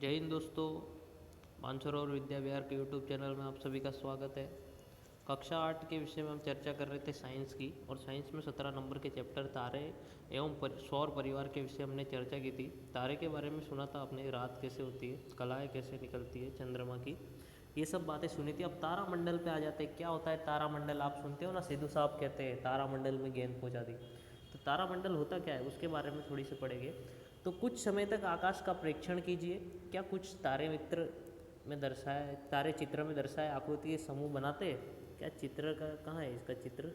जय हिंद दोस्तों। मानसरोवर विद्या विहार के यूट्यूब चैनल में आप सभी का स्वागत है। कक्षा 8 के विषय में हम चर्चा कर रहे थे साइंस की, और साइंस में 17 नंबर के चैप्टर तारे एवं सौर परिवार के विषय हमने चर्चा की थी। तारे के बारे में सुना था आपने, रात कैसे होती है, कलाएँ कैसे निकलती है चंद्रमा की, ये सब बातें सुनी थी। अब तारामंडल पे आ जाते हैं। क्या होता है तारामंडल? आप सुनते हो ना, सिद्धू साहब कहते हैं तारामंडल में गेंद पहुंचा दी। तो तारामंडल होता क्या है उसके बारे में थोड़ी सी पढ़ेंगे। तो कुछ समय तक आकाश का प्रेक्षण कीजिए। क्या कुछ तारे मित्र में दर्शाए, तारे चित्र में दर्शाए आकृति के समूह बनाते हैं। क्या चित्र का कहाँ है इसका चित्र?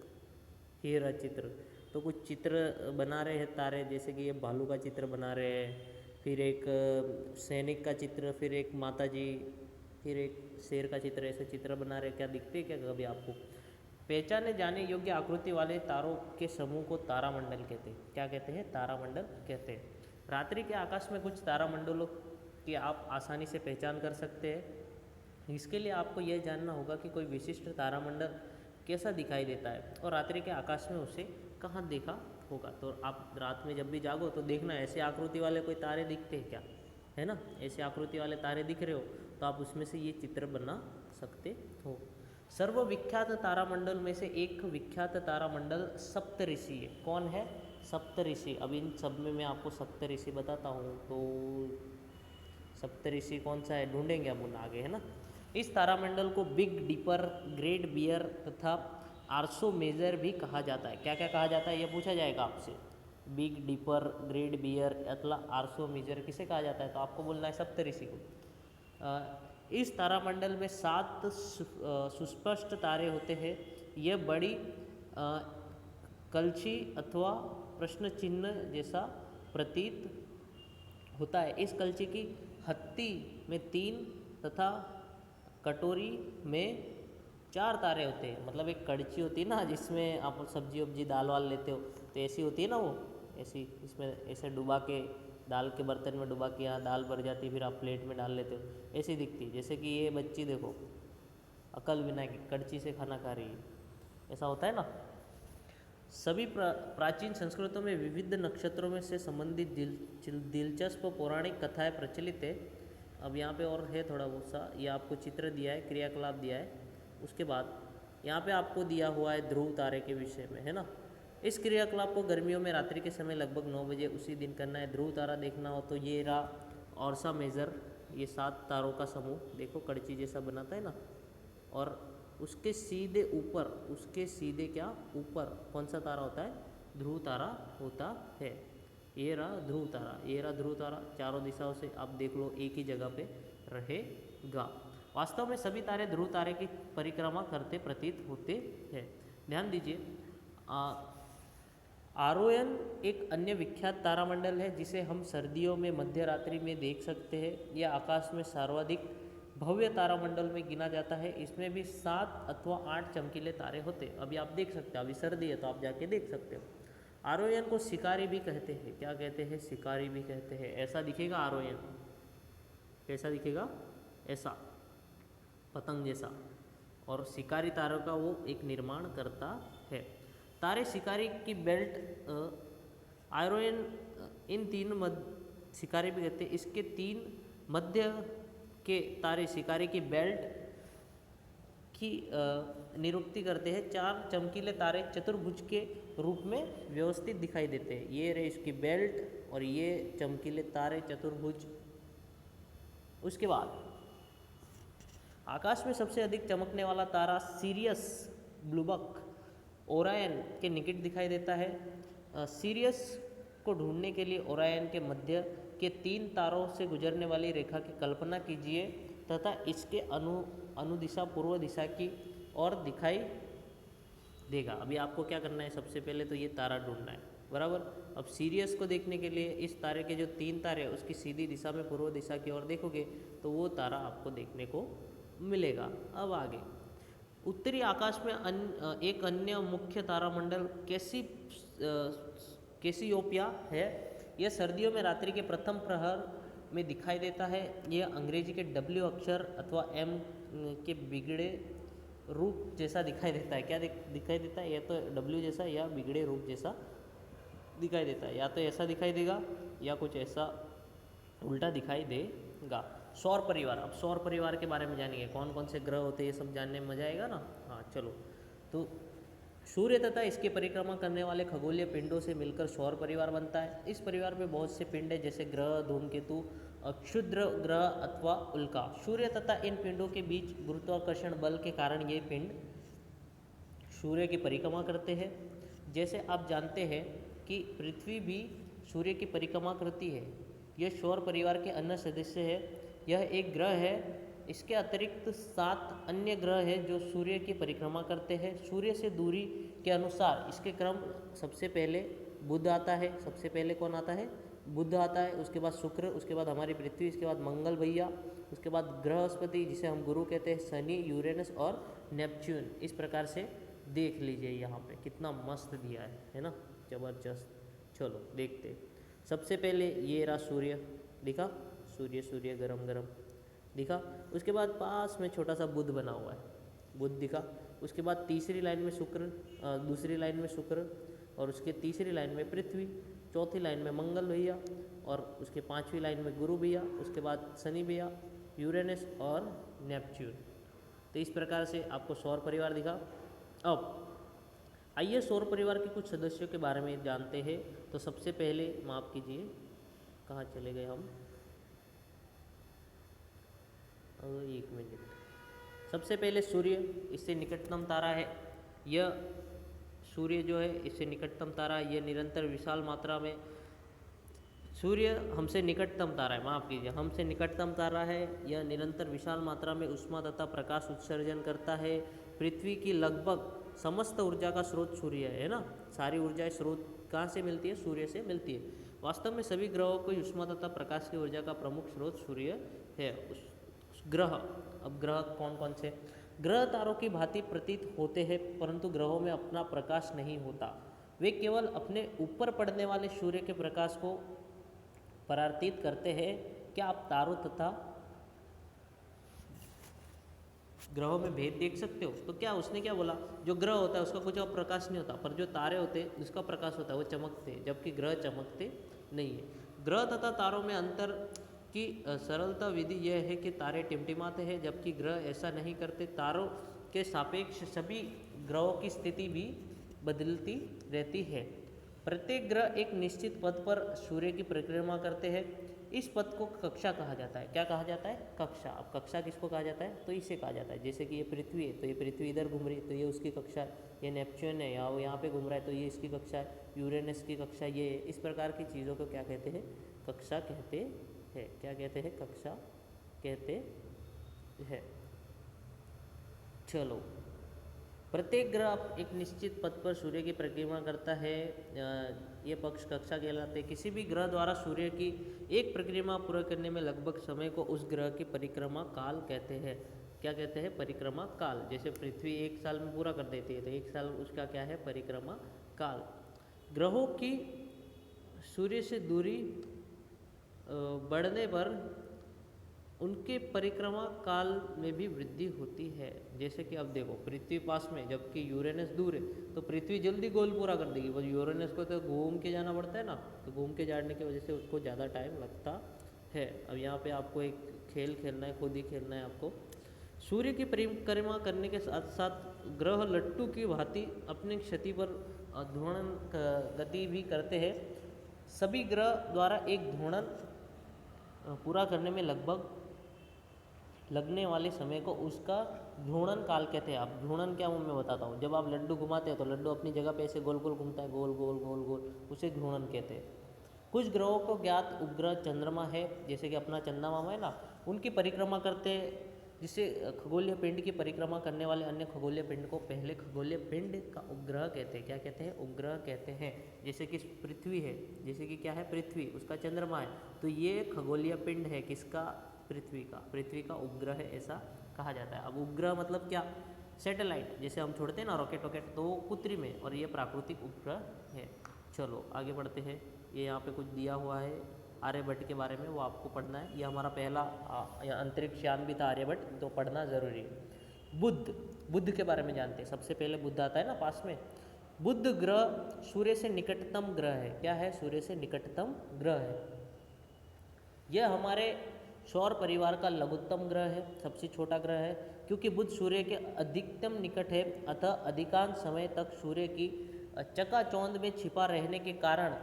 ये रहा चित्र। तो कुछ चित्र बना रहे हैं तारे, जैसे कि ये भालू का चित्र बना रहे हैं, फिर एक सैनिक का चित्र, फिर एक माता जी, फिर एक शेर का चित्र, ऐसे चित्र बना रहे हैं। क्या दिखते हैं क्या कभी आपको? पहचाने जाने योग्य आकृति वाले तारों के समूह को तारामंडल कहते हैं। क्या कहते हैं? तारामंडल कहते हैं। रात्रि के आकाश में कुछ तारामंडलों की आप आसानी से पहचान कर सकते हैं। इसके लिए आपको यह जानना होगा कि कोई विशिष्ट तारामंडल कैसा दिखाई देता है और रात्रि के आकाश में उसे कहाँ देखा होगा। तो आप रात में जब भी जागो तो देखना ऐसे आकृति वाले कोई तारे दिखते हैं क्या, है ना? ऐसे आकृति वाले तारे दिख रहे हो तो आप उसमें से ये चित्र बना सकते हो। सर्वविख्यात तारामंडल में से एक विख्यात तारामंडल सप्तऋषि है। कौन है? सप्तऋषि। अब इन सब में मैं आपको सप्तऋषि बताता हूँ। तो सप्तऋषि कौन सा है ढूंढेंगे हम उन आगे, है ना? इस तारामंडल को बिग डिपर, ग्रेट बियर तथा आर्सो मेजर भी कहा जाता है। क्या क्या कहा जाता है ये पूछा जाएगा आपसे। बिग डिपर, ग्रेट बियर अथवा आर्सो मेजर किसे कहा जाता है? तो आपको बोलना है सप्तऋषि को। इस तारामंडल में 7 सुस्पष्ट तारे होते हैं। यह बड़ी कलछी अथवा प्रश्न चिन्ह जैसा प्रतीत होता है। इस कलछी की हत्ती में 3 तथा कटोरी में 4 तारे होते हैं। मतलब एक कड़ची होती है ना, जिसमें आप सब्जी वब्जी दाल वाल लेते हो, तो ऐसी होती है ना वो, ऐसी इसमें ऐसे डुबा के दाल के बर्तन में डुबा के यहाँ दाल भर जाती है, फिर आप प्लेट में डाल लेते हो, ऐसी दिखती। जैसे कि ये बच्ची देखो, अकल विना की कड़ची से खाना खा रही है, ऐसा होता है ना। सभी प्राचीन संस्कृतों में विविध नक्षत्रों में से संबंधित दिलचस्प पौराणिक कथाएं प्रचलित है। अब यहाँ पे और है थोड़ा बहुत सा, ये आपको चित्र दिया है, क्रियाकलाप दिया है। उसके बाद यहाँ पे आपको दिया हुआ है ध्रुव तारे के विषय में, है ना। इस क्रियाकलाप को गर्मियों में रात्रि के समय लगभग 9 बजे उसी दिन करना है। ध्रुव तारा देखना हो तो ये रहा ऑर्सा मेजर, ये 7 तारों का समूह देखो, कड़ची जैसा बनाता है ना। और उसके सीधे ऊपर, उसके सीधे क्या ऊपर कौन सा तारा होता है? ध्रुव तारा होता है। ये रहा ध्रुव तारा, ये रहा ध्रुव तारा। चारों दिशाओं से आप देख लो एक ही जगह पे रहेगा। वास्तव में सभी तारे ध्रुव तारे की परिक्रमा करते प्रतीत होते हैं। ध्यान दीजिए, आरोयन एक अन्य विख्यात तारामंडल है जिसे हम सर्दियों में मध्य रात्रि में देख सकते हैं। यह आकाश में सर्वाधिक भव्य तारामंडल में गिना जाता है। इसमें भी 7 अथवा 8 चमकीले तारे होते हैं। अभी आप देख सकते हो, अभी सर्दी है तो आप जाके देख सकते हो। आरोयन को शिकारी भी कहते हैं। क्या कहते हैं? शिकारी भी कहते हैं। ऐसा दिखेगा आरोयन, कैसा दिखेगा? ऐसा, पतंग जैसा। और शिकारी तारों का वो एक निर्माण करता है। तारे शिकारी की बेल्ट आरोयन, इन 3 शिकारी भी कहते हैं। इसके 3 मध्य के तारे शिकारी की बेल्ट की निरुक्ति करते हैं। 4 चमकीले तारे चतुर्भुज के रूप में व्यवस्थित दिखाई देते हैं। ये रहे इसकी बेल्ट और ये चमकीले तारे चतुर्भुज। उसके बाद आकाश में सबसे अधिक चमकने वाला तारा सीरियस ब्लूबक ओरायन के निकट दिखाई देता है। सीरियस को ढूंढने के लिए ओरायन के मध्य के 3 तारों से गुजरने वाली रेखा की कल्पना कीजिए तथा इसके अनुदिशा पूर्व दिशा की ओर दिखाई देगा। अभी आपको क्या करना है? सबसे पहले तो ये तारा ढूंढना है, बराबर। अब सीरियस को देखने के लिए इस तारे के जो 3 तारे हैं उसकी सीधी दिशा में पूर्व दिशा की ओर देखोगे तो वो तारा आपको देखने को मिलेगा। अब आगे उत्तरी आकाश में एक अन्य मुख्य तारामंडल कैसियोपिया है। यह सर्दियों में रात्रि के प्रथम प्रहर में दिखाई देता है। यह अंग्रेजी के W अक्षर अथवा M के बिगड़े रूप जैसा दिखाई देता है। क्या दिखाई देता है? या तो W जैसा या बिगड़े रूप जैसा दिखाई देता है। या तो ऐसा दिखाई देगा या कुछ ऐसा उल्टा दिखाई दे मिलेगा। सौर परिवार, अब सौर परिवार के बारे में जानेंगे, कौन कौन से ग्रह होते हैं, ये सब जानने में मजा आएगा ना। हाँ चलो, तो सूर्य तथा इसके परिक्रमा करने वाले खगोलीय पिंडों से मिलकर सौर परिवार बनता है। इस परिवार में बहुत से पिंड है, जैसे ग्रह, धूमकेतु, क्षुद्र ग्रह अथवा उल्का। सूर्य तथा इन पिंडों के बीच गुरुत्वाकर्षण बल के कारण ये पिंड सूर्य की परिक्रमा करते हैं। जैसे आप जानते हैं कि पृथ्वी भी सूर्य की परिक्रमा करती है। यह सौर परिवार के अन्य सदस्य है। यह एक ग्रह है। इसके अतिरिक्त 7 अन्य ग्रह हैं जो सूर्य की परिक्रमा करते हैं। सूर्य से दूरी के अनुसार इसके क्रम सबसे पहले बुध आता है। सबसे पहले कौन आता है? बुध आता है, उसके बाद शुक्र, उसके बाद हमारी पृथ्वी, इसके बाद मंगल भैया, उसके बाद बृहस्पति जिसे हम गुरु कहते हैं, शनि, यूरेनस और नेपच्यून। इस प्रकार से देख लीजिए, यहाँ पे कितना मस्त दिया है ना, ज़बरदस्त। चलो देखते हैं। सबसे पहले ये रहा सूर्य, दिखा, सूर्य सूर्य गरम गरम दिखा। उसके बाद पास में छोटा सा बुध बना हुआ है, बुध दिखा। उसके बाद तीसरी लाइन में शुक्र, दूसरी लाइन में शुक्र, और उसके तीसरी लाइन में पृथ्वी, चौथी लाइन में मंगल भैया, और उसके पांचवी लाइन में गुरु भैया, उसके बाद शनि भैया, यूरेनस और नेपच्यून। तो इस प्रकार से आपको सौर परिवार दिखा। अब आइए सौर परिवार के कुछ सदस्यों के बारे में जानते हैं। तो सबसे पहले माफ़ कीजिए, कहाँ चले गए हम, एक मिनट। सबसे पहले सूर्य, इससे निकटतम तारा है। यह सूर्य जो है इससे निकटतम तारा है। यह निरंतर विशाल मात्रा में, सूर्य हमसे निकटतम तारा है, माफ़ कीजिए, हमसे निकटतम तारा है। यह निरंतर विशाल मात्रा में ऊष्मा तथा प्रकाश उत्सर्जन करता है। पृथ्वी की लगभग समस्त ऊर्जा का स्रोत सूर्य है ना। सारी ऊर्जा स्रोत कहाँ से मिलती है? सूर्य से मिलती है। वास्तव में सभी ग्रहों को ऊष्मा तथा प्रकाश की ऊर्जा का प्रमुख स्रोत सूर्य है। ग्रह, अब ग्रह कौन कौन से? ग्रह तारों की भांति प्रतीत होते हैं, परंतु ग्रहों में अपना प्रकाश नहीं होता। वे केवल अपने ऊपर पड़ने वाले सूर्य के प्रकाश को परावर्तित करते हैं। क्या आप तारों तथा ग्रहों में भेद देख सकते हो? तो क्या उसने क्या बोला, जो ग्रह होता है उसका कुछ और प्रकाश नहीं होता, पर जो तारे होते हैं जिसका प्रकाश होता है वो चमकते हैं, जबकि ग्रह चमकते नहीं है। ग्रह तथा तारों में अंतर की सरलता विधि यह है कि तारे टिमटिमाते हैं, जबकि ग्रह ऐसा नहीं करते। तारों के सापेक्ष सभी ग्रहों की स्थिति भी बदलती रहती है। प्रत्येक ग्रह एक निश्चित पथ पर सूर्य की परिक्रमा करते हैं। इस पथ को कक्षा कहा जाता है। क्या कहा जाता है? कक्षा। अब कक्षा किसको कहा जाता है? तो इसे कहा जाता है। जैसे कि ये पृथ्वी है तो ये पृथ्वी इधर घूम रही है तो ये उसकी कक्षा है। ये नेपच्यून है या वो यहाँ पे घूम रहा है तो ये इसकी कक्षा है। यूरेनस की कक्षा ये है। इस प्रकार की चीज़ों को क्या कहते हैं? कक्षा कहते हैं। क्या कहते हैं? कक्षा कहते हैं। चलो, प्रत्येक ग्रह एक निश्चित पथ पर सूर्य की परिक्रमा करता है। ये पक्ष कक्षा कहलाते हैं। किसी भी ग्रह द्वारा सूर्य की एक परिक्रमा पूरा करने में लगभग समय को उस ग्रह की परिक्रमा काल कहते हैं। क्या कहते हैं? परिक्रमा काल। जैसे पृथ्वी 1 साल में पूरा कर देती है तो 1 साल उसका क्या है? परिक्रमा काल। ग्रहों की सूर्य से दूरी बढ़ने पर उनके परिक्रमा काल में भी वृद्धि होती है। जैसे कि अब देखो, पृथ्वी पास में जबकि यूरेनस दूर है, तो पृथ्वी जल्दी गोल पूरा कर देगी। बस यूरेनस को तो घूम के जाना पड़ता है ना, तो घूम के जाने की वजह से उसको ज़्यादा टाइम लगता है। अब यहाँ पे आपको एक खेल खेलना है, खुद ही खेलना है आपको। सूर्य की परिक्रमा करने के साथ साथ ग्रह लट्टू की भांति अपनी क्षति पर घूर्णन गति भी करते हैं। सभी ग्रह द्वारा एक घूर्णन पूरा करने में लगभग लगने वाले समय को उसका घूर्णन काल कहते हैं। आप घूर्णन क्या हूँ मैं बताता हूँ। जब आप लड्डू घुमाते हैं तो लड्डू अपनी जगह पे ऐसे गोल गोल घूमता है, गोल गोल गोल गोल, उसे घूर्णन कहते हैं। कुछ ग्रहों को ज्ञात उपग्रह चंद्रमा है, जैसे कि अपना चंद्रमा है ना, उनकी परिक्रमा करते हैं। जिसे खगोलीय पिंड की परिक्रमा करने वाले अन्य खगोलीय पिंड को पहले खगोलीय पिंड का उपग्रह कहते हैं। क्या कहते हैं? उपग्रह कहते हैं। जैसे कि पृथ्वी है, जैसे कि क्या है? पृथ्वी, उसका चंद्रमा है, तो ये खगोलीय पिंड है। किसका? पृथ्वी का उपग्रह है, ऐसा कहा जाता है। अब उपग्रह मतलब क्या? सैटेलाइट, जैसे हम छोड़ते हैं ना रॉकेट वॉकेट, तो कृत्रिम है और ये प्राकृतिक उपग्रह है। चलो आगे बढ़ते हैं। ये यहाँ पे कुछ दिया हुआ है आर्यभट्ट के बारे में, वो आपको पढ़ना है। ये हमारा पहला अंतरिक्ष यान भी था आर्यभट्ट, तो पढ़ना ज़रूरी है। बुध के बारे में जानते हैं। सबसे पहले बुध आता है ना पास में। बुध ग्रह सूर्य से निकटतम ग्रह है। क्या है? सूर्य से निकटतम ग्रह है। यह हमारे सौर परिवार का लघुत्तम ग्रह है, सबसे छोटा ग्रह है। क्योंकि बुध सूर्य के अधिकतम निकट है, अतः अधिकांश समय तक सूर्य की चकाचौंध में छिपा रहने के कारण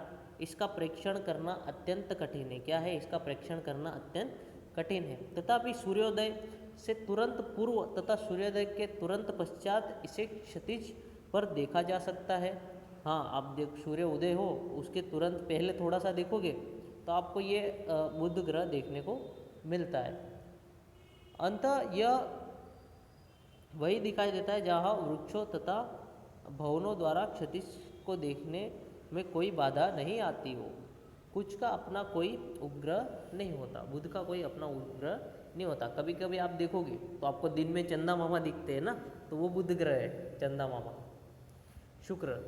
इसका प्रेक्षण करना अत्यंत कठिन है। क्या है? इसका प्रेक्षण करना अत्यंत कठिन है। तथापि सूर्योदय से तुरंत पूर्व तथा सूर्योदय के तुरंत पश्चात इसे क्षितिज पर देखा जा सकता है। हाँ, आप सूर्य उदय हो उसके तुरंत पहले थोड़ा सा देखोगे तो आपको ये बुध ग्रह देखने को मिलता है। अंततः यह वही दिखाई देता है जहाँ वृक्षों तथा भवनों द्वारा क्षितिज को देखने में कोई बाधा नहीं आती हो। कुछ का अपना कोई उपग्रह नहीं होता, बुध का कोई अपना उपग्रह नहीं होता। कभी कभी आप देखोगे तो आपको दिन में चंदा मामा दिखते हैं ना, तो वो बुध ग्रह है, चंदा मामा। शुक्र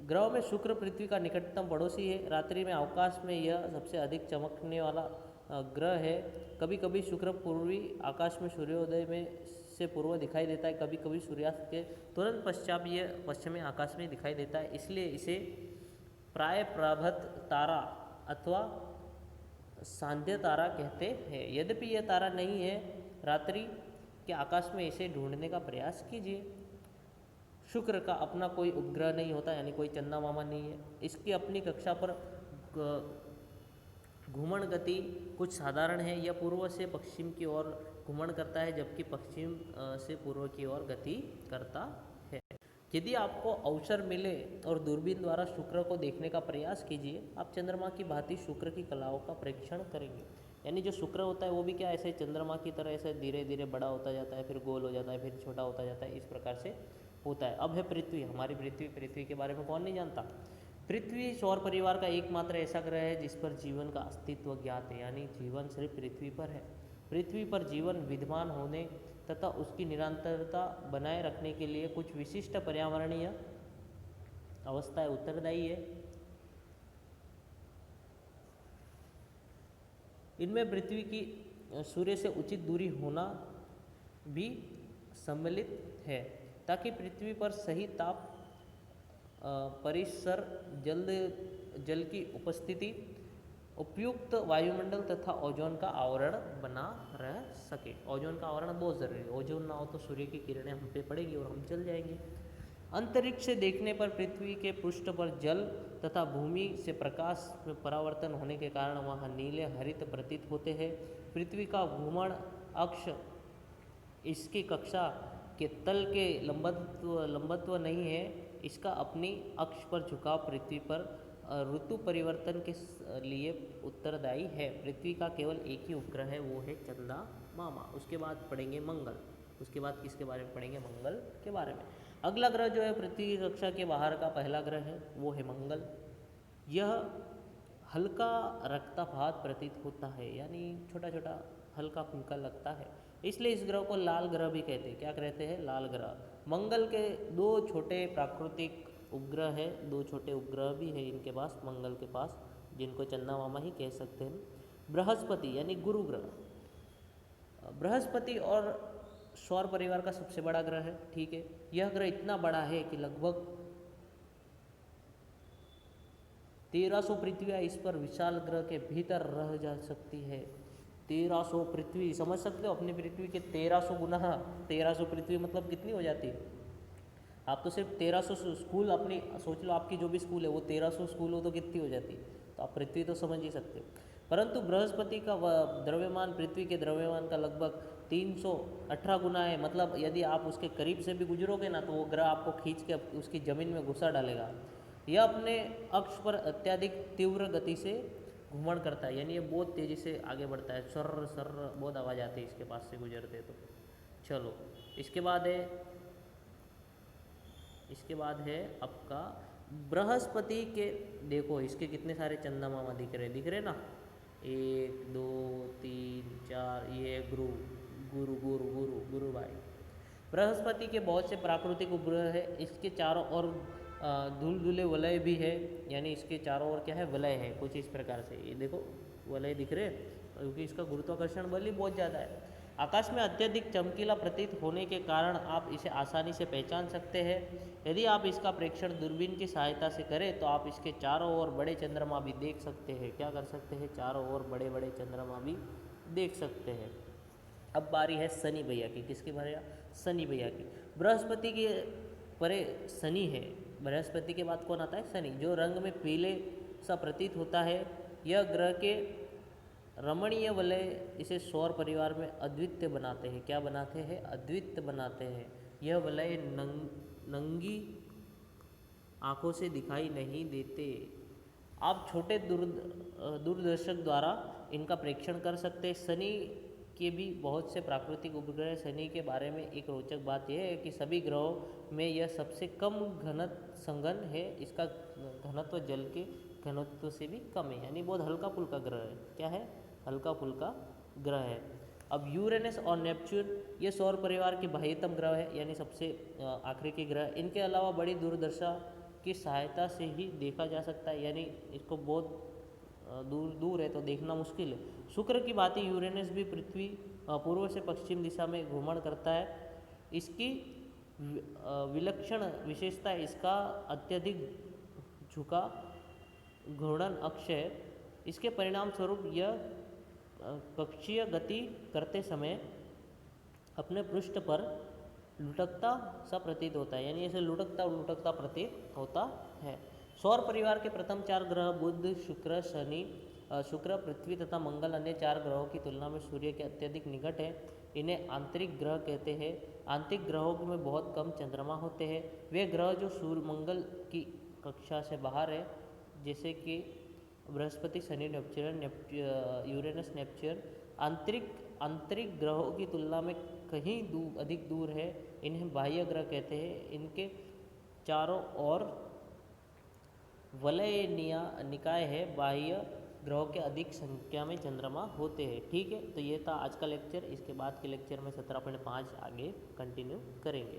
ग्रह में शुक्र पृथ्वी का निकटतम पड़ोसी है। रात्रि में अवकाश में यह सबसे अधिक चमकने वाला ग्रह है। कभी कभी शुक्र पूर्वी आकाश में सूर्योदय में से पूर्व दिखाई देता है, कभी कभी सूर्यास्त के तुरंत पश्चात यह पश्चिमी आकाश में दिखाई देता है। इसलिए इसे प्राय प्रभात तारा अथवा सांध्य तारा कहते हैं। यद्यपि यह तारा नहीं है, रात्रि के आकाश में इसे ढूंढने का प्रयास कीजिए। शुक्र का अपना कोई उपग्रह नहीं होता, यानी कोई चंदा मामा नहीं है। इसकी अपनी कक्षा पर घूमण गति कुछ साधारण है। यह पूर्व से पश्चिम की ओर घूमण करता है, जबकि पश्चिम से पूर्व की ओर गति करता है। यदि आपको अवसर मिले और दूरबीन द्वारा शुक्र को देखने का प्रयास कीजिए, आप चंद्रमा की भांति शुक्र की कलाओं का परीक्षण करेंगे। यानी जो शुक्र होता है वो भी क्या ऐसे चंद्रमा की तरह ऐसे धीरे धीरे बड़ा होता जाता है, फिर गोल हो जाता है, फिर छोटा होता जाता है, इस प्रकार से होता है। अब है पृथ्वी, हमारी पृथ्वी के बारे में कौन नहीं जानता। पृथ्वी सौर परिवार का एकमात्र ऐसा ग्रह है जिस पर जीवन का अस्तित्व ज्ञात है, यानी जीवन सिर्फ पृथ्वी पर है। पृथ्वी पर जीवन विद्यमान होने तथा उसकी निरंतरता बनाए रखने के लिए कुछ विशिष्ट पर्यावरणीय अवस्थाएं उत्तरदायी है। इनमें पृथ्वी की सूर्य से उचित दूरी होना भी सम्मिलित है, ताकि पृथ्वी पर सही ताप परिसर जल की उपस्थिति, उपयुक्त वायुमंडल तथा ओजोन का आवरण बना रह सके। ओजोन का आवरण बहुत ज़रूरी है। ओजोन ना हो तो सूर्य की किरणें हम पे पड़ेगी और हम जल जाएंगे। अंतरिक्ष से देखने पर पृथ्वी के पृष्ठ पर जल तथा भूमि से प्रकाश में परावर्तन होने के कारण वह नीले हरित प्रतीत होते हैं। पृथ्वी का घूमण अक्ष इसकी कक्षा के तल के लंबत्व नहीं है। इसका अपनी अक्ष पर झुकाव पृथ्वी पर ऋतु परिवर्तन के लिए उत्तरदायी है। पृथ्वी का केवल एक ही उपग्रह है, वो है चंदा मामा। उसके बाद पढ़ेंगे मंगल। उसके बाद किसके बारे में पढ़ेंगे? मंगल के बारे में। अगला ग्रह जो है पृथ्वी की कक्षा के बाहर का पहला ग्रह है, वो है मंगल। यह हल्का रक्तपात प्रतीत होता है, यानी छोटा छोटा हल्का फुल्का लगता है, इसलिए इस ग्रह को लाल ग्रह भी कहते हैं। क्या कहते हैं? लाल ग्रह। मंगल के दो छोटे प्राकृतिक उपग्रह है, दो छोटे उपग्रह भी है इनके पास, मंगल के पास, जिनको चंदा मामा ही कह सकते हैं। बृहस्पति यानी गुरु ग्रह। बृहस्पति और सौर परिवार का सबसे बड़ा ग्रह है, ठीक है। यह ग्रह इतना बड़ा है कि लगभग 1300 पृथ्वियाँ इस पर विशाल ग्रह के भीतर रह जा सकती है। 1300 पृथ्वी, समझ सकते हो अपनी पृथ्वी के 1300 गुना। 1300 पृथ्वी मतलब कितनी हो जाती है? आप तो सिर्फ 1300 स्कूल अपनी सोच लो, आपकी जो भी स्कूल है वो 1300 स्कूल हो तो कितनी हो जाती है? तो आप पृथ्वी तो समझ ही सकते हो। परंतु बृहस्पति का द्रव्यमान पृथ्वी के द्रव्यमान का लगभग 318 गुना है। मतलब यदि आप उसके करीब से भी गुजरोगे ना तो वो ग्रह आपको खींच के उसकी ज़मीन में घुसा डालेगा। यह अपने अक्ष पर अत्यधिक तीव्र गति से घूमण करता है, यानी ये बहुत तेज़ी से आगे बढ़ता है। सर्र सर्र बहुत आवाज़ आती है इसके पास से गुजरते तो। चलो इसके बाद है आपका बृहस्पति के, देखो इसके कितने सारे चंदा मामा दिख रहे ना, 1 2 3 4, ये गुरु गुरु गुरु गुरु गुरु भाई। बृहस्पति के बहुत से प्राकृतिक उपग्रह है। इसके चारों ओर धुलधुले वलय भी है, यानी इसके चारों ओर क्या है? वलय है कुछ इस प्रकार से। ये देखो वलय दिख रहे हैं, क्योंकि इसका गुरुत्वाकर्षण बल ही बहुत ज़्यादा है। आकाश में अत्यधिक चमकीला प्रतीत होने के कारण आप इसे आसानी से पहचान सकते हैं। यदि आप इसका प्रेक्षण दूरबीन की सहायता से करें तो आप इसके चारों ओर बड़े चंद्रमा भी देख सकते हैं। क्या कर सकते हैं? चारों ओर बड़े बड़े चंद्रमा भी देख सकते हैं। अब बारी है शनि भैया की। किसकी भैया? शनि भैया की। बृहस्पति के परे शनि है। बृहस्पति के बाद कौन आता है? शनि, जो रंग में पीले सा प्रतीत होता है। यह ग्रह के रमणीय वलय इसे सौर परिवार में अद्वितीय बनाते हैं। क्या बनाते हैं? अद्वितीय बनाते हैं। यह वलय नंगी आंखों से दिखाई नहीं देते। आप छोटे दूरदर्शक द्वारा इनका प्रेक्षण कर सकते हैं। शनि के भी बहुत से प्राकृतिक उपग्रह। शनि के बारे में एक रोचक बात यह है कि सभी ग्रहों में यह सबसे कम घनत्व है। इसका घनत्व जल के घनत्व से भी कम है, यानी बहुत हल्का फुल्का ग्रह है। क्या है? हल्का फुल्का ग्रह है। अब यूरेनस और नेपच्यून ये सौर परिवार के बाह्यतम ग्रह है, यानी सबसे आखिरी के ग्रह। इनके अलावा बड़ी दूरदर्शा की सहायता से ही देखा जा सकता है, यानी इसको बहुत दूर है तो देखना मुश्किल है। शुक्र की भांति यूरेनस भी पृथ्वी पूर्व से पश्चिम दिशा में घूमन करता है। इसकी विलक्षण विशेषता इसका अत्यधिक झुका घूर्णन अक्ष है। इसके परिणाम स्वरूप यह कक्षीय गति करते समय अपने पृष्ठ पर लुढ़कता सा प्रतीत होता है, यानी ऐसे लुढ़कता प्रतीत होता है। सौर परिवार के प्रथम 4 ग्रह बुध, शुक्र, शनि, शुक्र, पृथ्वी तथा मंगल अन्य 4 ग्रहों की तुलना में सूर्य के अत्यधिक निकट है। इन्हें आंतरिक ग्रह कहते हैं। आंतरिक ग्रहों में बहुत कम चंद्रमा होते हैं। वे ग्रह जो सूर्य मंगल की कक्षा से बाहर है, जैसे कि Brihaspati, Shani, Neptune, Uranus, Neptune, आंतरिक ग्रहों की तुलना में कहीं अधिक दूर है। इन्हें बाह्य ग्रह कहते हैं। इनके चारों ओर वलय निकाय है। बाह्य ग्रहों के अधिक संख्या में चंद्रमा होते हैं। ठीक है, तो ये था आज का लेक्चर। इसके बाद के लेक्चर में 17.5 आगे कंटिन्यू करेंगे।